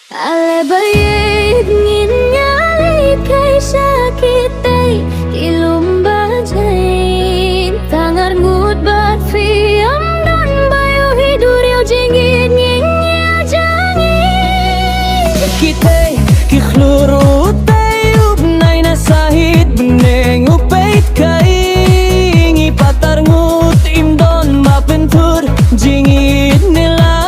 Ale bayit ngin ngali kay sakitay ilum bajain tangar ngut bat fiam don bayo hiduriu jingin ngin jangin kitay kikhluru tay ubnay na sahid beneng upait kay ngipatar ngut imdon mapentur jingit nila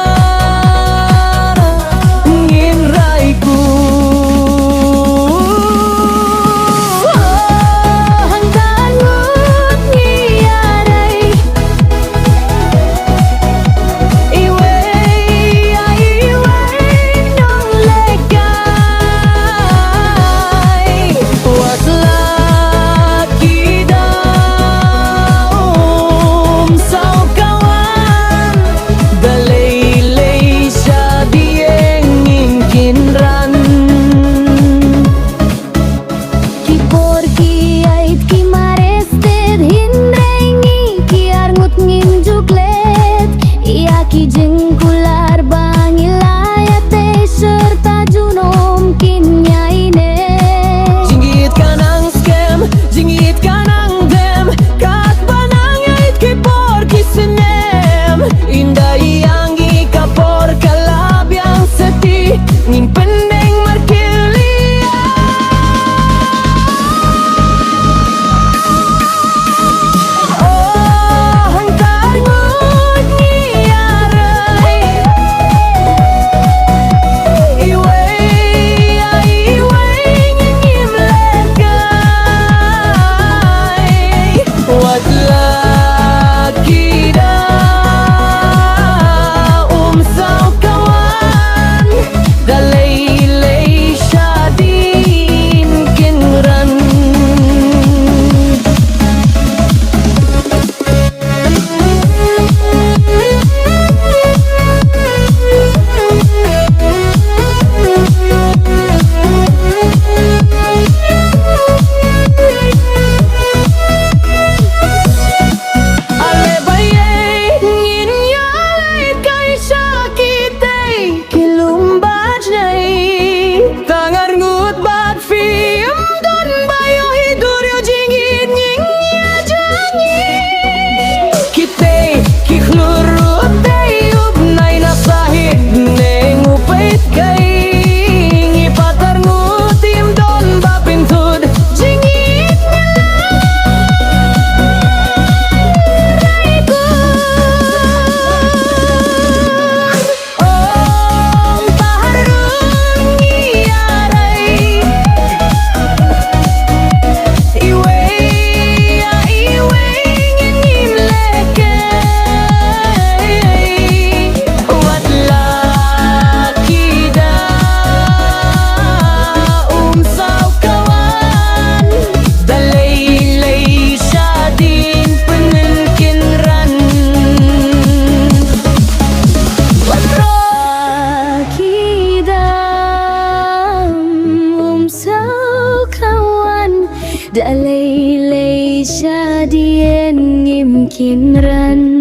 Dalay-lay siya diyan ngimkin ran